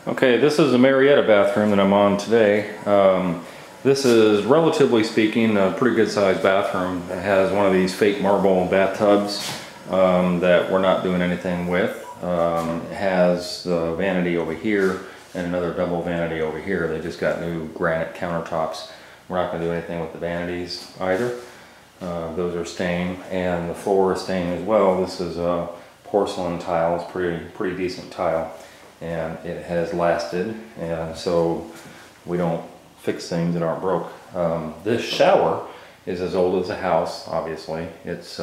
Okay, this is a Marietta bathroom that I'm on today. This is, relatively speaking, a pretty good sized bathroom. It has one of these fake marble bathtubs that we're not doing anything with. It has the vanity over here and another double vanity over here. They just got new granite countertops. We're not going to do anything with the vanities either. Those are staying, and the floor is staying as well. This is a porcelain tile. It's pretty decent tile, and it has lasted, and so we don't fix things that aren't broke. This shower is as old as the house, obviously. It's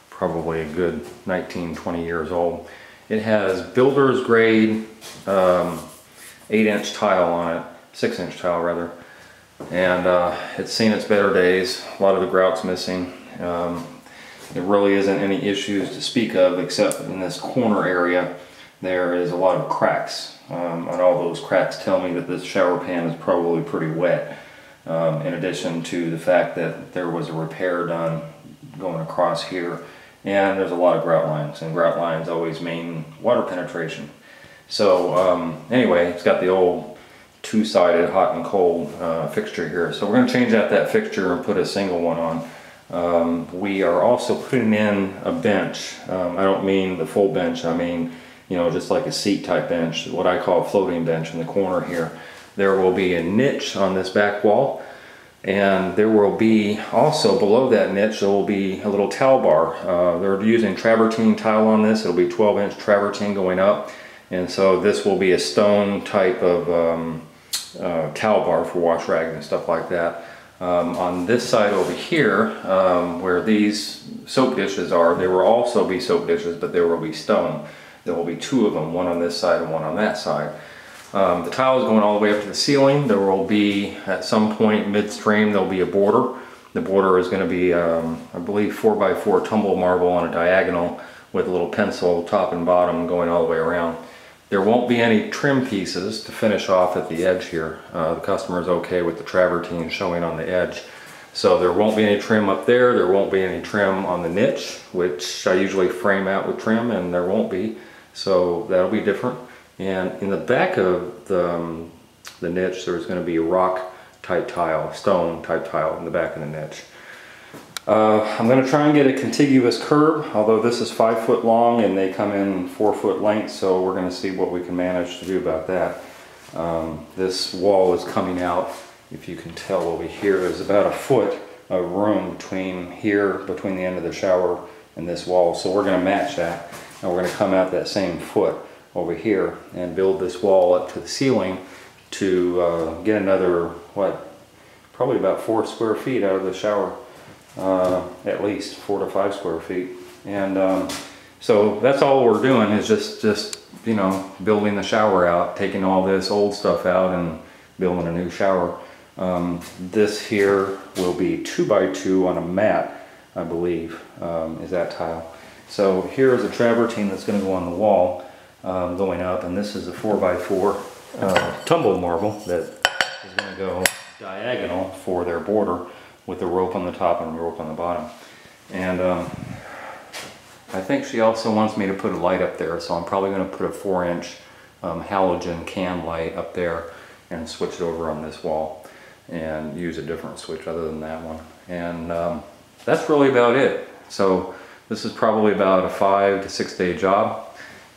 probably a good 19-20 years old. It has builder's grade 8-inch tile on it, 6-inch tile rather, and it's seen its better days. A lot of the grout's missing. There really isn't any issues to speak of, except in this corner area there is a lot of cracks, and all those cracks tell me that this shower pan is probably pretty wet, in addition to the fact that there was a repair done going across here, and there's a lot of grout lines, and grout lines always mean water penetration. So anyway, it's got the old two-sided hot and cold fixture here, so we're going to change out that fixture and put a single one on. We are also putting in a bench. I don't mean the full bench, I mean, you know, just like a seat type bench, what I call a floating bench in the corner here. There will be a niche on this back wall, and there will be also below that niche there will be a little towel bar. They're using Travertine tile on this. It'll be 12-inch Travertine going up, and so this will be a stone type of towel bar for wash rags and stuff like that. On this side over here, where these soap dishes are, there will also be soap dishes, but there will be stone. There will be two of them, one on this side and one on that side. The tile is going all the way up to the ceiling. There will be, at some point midstream, there will be a border. The border is going to be, I believe, 4x4 tumbled marble on a diagonal with a little pencil top and bottom going all the way around. There won't be any trim pieces to finish off at the edge here. The customer is okay with the travertine showing on the edge. So there won't be any trim up there. There won't be any trim on the niche, which I usually frame out with trim, and there won't be. So that'll be different. And in the back of the niche, there's going to be a rock type tile, stone type tile in the back of the niche. I'm going to try and get a contiguous curb, although this is 5 foot long and they come in 4 foot length, so we're going to see what we can manage to do about that. This wall is coming out, if you can tell over here, there's about a foot of room between the end of the shower and this wall, so we're going to match that, and we're going to come out that same foot over here and build this wall up to the ceiling to get another, probably about 4 square feet out of the shower. At least 4 to 5 square feet, and so that's all we're doing is just you know, building the shower out, taking all this old stuff out and building a new shower. This here will be 2x2 on a mat, I believe, is that tile. So here is a travertine that's going to go on the wall, going up, and this is a 4x4 tumbled marble that is going to go diagonal for their border, with the rope on the top and the rope on the bottom. And I think she also wants me to put a light up there, so I'm probably going to put a 4-inch halogen can light up there and switch it over on this wall and use a different switch other than that one. And that's really about it. So this is probably about a 5 to 6 day job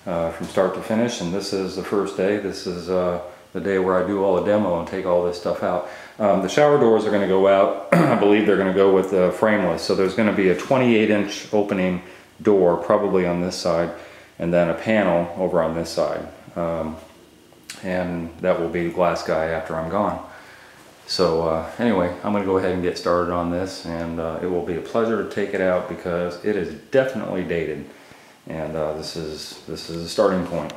from start to finish, and this is the first day. This is the day where I do all the demo and take all this stuff out. The shower doors are going to go out. I believe they're going to go with the frameless. So there's going to be a 28-inch opening door probably on this side, and then a panel over on this side. And that will be the glass guy after I'm gone. So anyway, I'm going to go ahead and get started on this, and it will be a pleasure to take it out because it is definitely dated. And this is a starting point,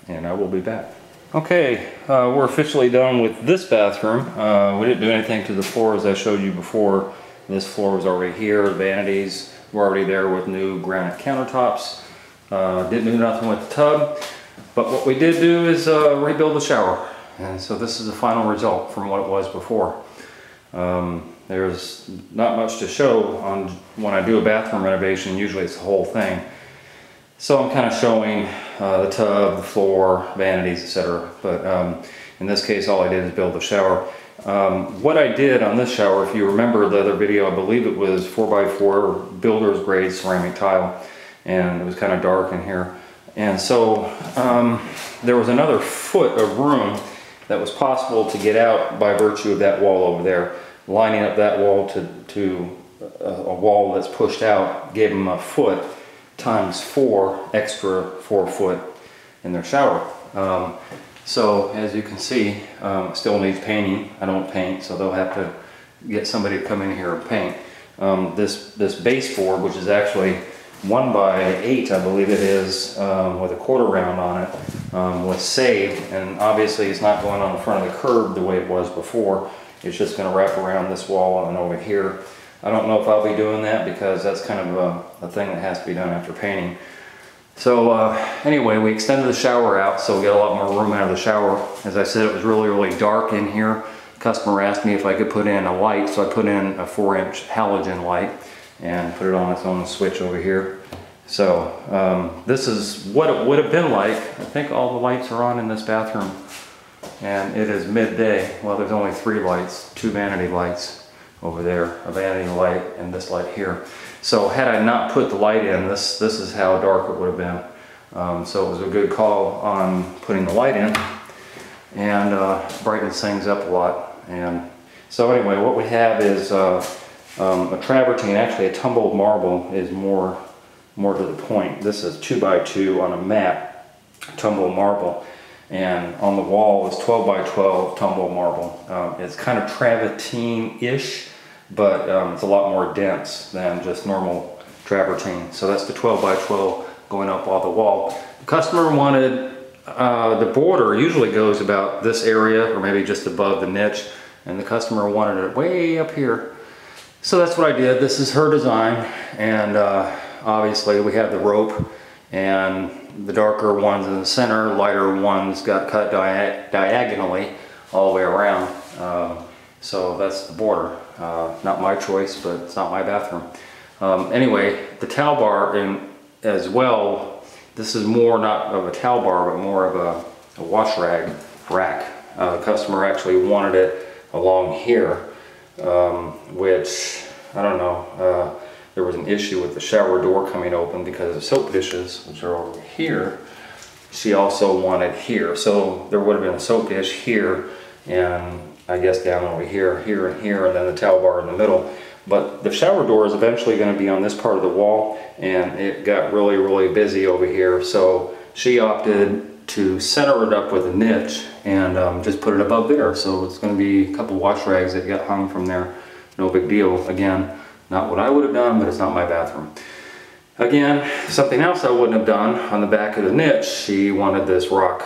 and I will be back. Okay, we're officially done with this bathroom. We didn't do anything to the floor as I showed you before. This floor was already here. The vanities were already there with new granite countertops. Didn't do nothing with the tub. But what we did do is rebuild the shower. And so this is the final result from what it was before. There's not much to show on when I do a bathroom renovation. Usually it's the whole thing. So I'm kind of showing the tub, the floor, vanities, etc. But in this case, all I did is build the shower. What I did on this shower, if you remember the other video, I believe it was 4x4 builder's grade ceramic tile, and it was kind of dark in here. And so there was another foot of room that was possible to get out by virtue of that wall over there. Lining up that wall to a wall that's pushed out gave them a foot times 4 extra 4 foot in their shower. So as you can see, it still needs painting. I don't paint, so they'll have to get somebody to come in here and paint. This baseboard, which is actually 1x8, I believe it is, with a quarter round on it, was saved, and obviously it's not going on the front of the curb the way it was before. It's just going to wrap around this wall and over here. I don't know if I'll be doing that because that's kind of a thing that has to be done after painting. So anyway, we extended the shower out so we got a lot more room out of the shower. As I said, it was really dark in here. The customer asked me if I could put in a light, so I put in a 4-inch halogen light and put it on its own switch over here. So this is what it would have been like. I think all the lights are on in this bathroom, and it is midday. Well, there's only 3 lights, 2 vanity lights over there, a vanity light and this light here. So had I not put the light in, this is how dark it would have been. So it was a good call on putting the light in, and brightens things up a lot. And so anyway, what we have is a travertine. Actually, a tumbled marble is more to the point. This is 2x2 on a mat, tumbled marble, and on the wall is 12x12 tumbled marble. It's kind of travertine-ish, but it's a lot more dense than just normal travertine. So that's the 12x12 going up all the wall. The customer wanted, the border usually goes about this area or maybe just above the niche, and the customer wanted it way up here. So that's what I did. This is her design, and obviously we have the rope, and the darker ones in the center, lighter ones got cut diagonally all the way around. So that's the border. Not my choice, but it's not my bathroom. Anyway, the towel bar as well, this is more not of a towel bar, but more of a wash rag rack. The customer actually wanted it along here, which, I don't know, there was an issue with the shower door coming open because of soap dishes, which are over here. She also wanted here. So there would have been a soap dish here, and I guess down over here, here, and here, and then the towel bar in the middle. But the shower door is eventually going to be on this part of the wall, and it got really busy over here. So she opted to center it up with a niche and just put it above there. So it's going to be a couple wash rags that get hung from there. No big deal. Again, not what I would have done, but it's not my bathroom. Again, something else I wouldn't have done on the back of the niche, she wanted this rock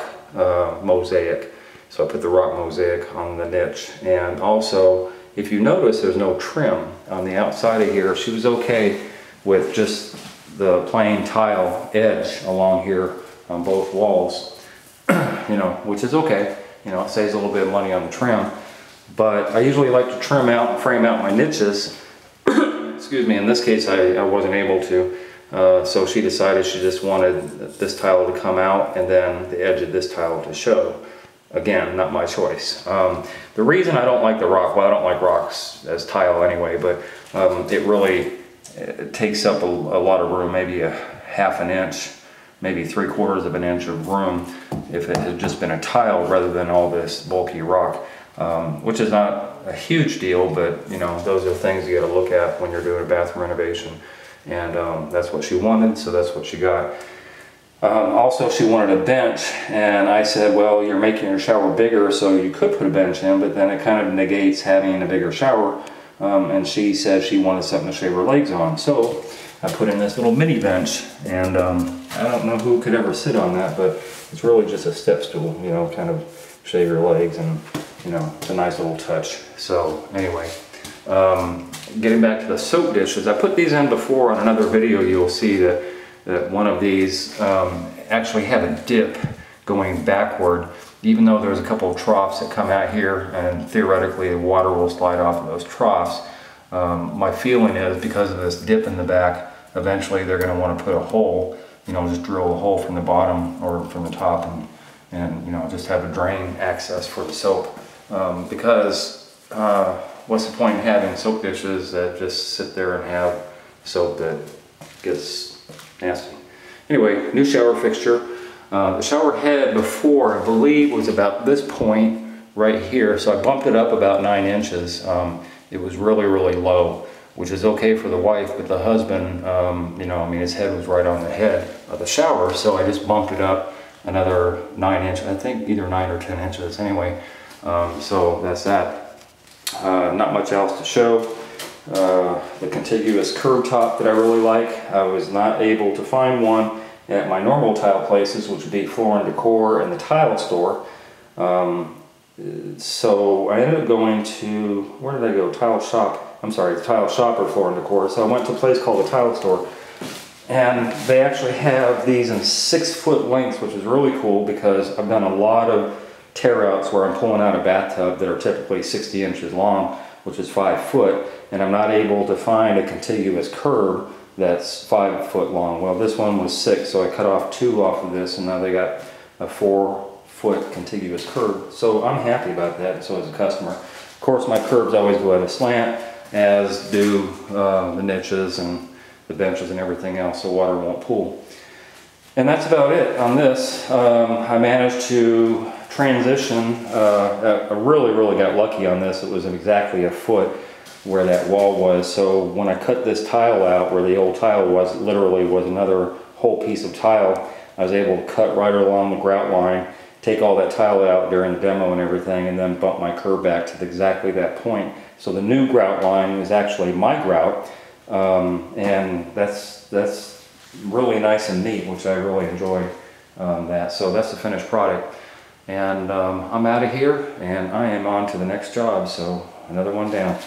mosaic. So I put the rock mosaic on the niche. And also, if you notice, there's no trim on the outside of here. She was okay with just the plain tile edge along here on both walls, you know, which is okay. You know, it saves a little bit of money on the trim. But I usually like to trim out and frame out my niches. Excuse me, in this case I wasn't able to. So she decided she just wanted this tile to come out and then the edge of this tile to show. Again, not my choice. The reason I don't like the rock, well, I don't like rocks as tile anyway, but it takes up a lot of room, maybe a ½ an inch, maybe 3/4 of an inch of room if it had just been a tile rather than all this bulky rock, which is not a huge deal, but you know, those are things you got to look at when you're doing a bathroom renovation. And that's what she wanted, so that's what she got. Also, she wanted a bench, and I said, well, you're making your shower bigger, so you could put a bench in, but then it kind of negates having a bigger shower. And she said she wanted something to shave her legs on. So I put in this little mini bench, and I don't know who could ever sit on that, but it's really just a step stool, you know, kind of shave your legs, and you know, it's a nice little touch. So anyway, getting back to the soap dishes, I put these in before on another video. You'll see that one of these actually have a dip going backward, even though there's a couple of troughs that come out here, and theoretically the water will slide off of those troughs. My feeling is because of this dip in the back, eventually they're going to want to put a hole you know, just drill a hole from the bottom or from the top and you know, just have a drain access for the soap. Because what's the point in having soap dishes that just sit there and have soap that gets nasty? Anyway, new shower fixture. The shower head before, I believe, was about this point right here, so I bumped it up about 9 inches. It was really, really low, which is okay for the wife, but the husband, you know, I mean, his head was right on the head of the shower, so I just bumped it up another 9 inches, I think either 9 or 10 inches anyway. So that's that. Not much else to show. The contiguous curb top that I really like, I was not able to find one at my normal tile places, which would be Floor and Decor and the tile store. So I ended up going to, where did I go? Tile shop. I'm sorry, the Tile Shop or Floor and Decor. So I went to a place called the Tile Store, and they actually have these in 6-foot lengths, which is really cool because I've done a lot of tear outs where I'm pulling out a bathtub that are typically 60 inches long, which is 5 foot, and I'm not able to find a contiguous curb that's 5 foot long. Well, this one was 6, so I cut off 2 off of this, and now they got a 4-foot contiguous curb. So I'm happy about that, and so is the customer. Of course, my curbs always go at a slant, as do the niches and the benches and everything else, so water won't pool. And that's about it on this. I managed to transition. I really got lucky on this. It was exactly a foot where that wall was. So when I cut this tile out, where the old tile was, literally was another whole piece of tile. I was able to cut right along the grout line, take all that tile out during the demo and everything, and then bump my curb back to exactly that point. So the new grout line is actually my grout, and that's really nice and neat, which I really enjoy that. So that's the finished product. And I'm out of here, and I am on to the next job, so another one down.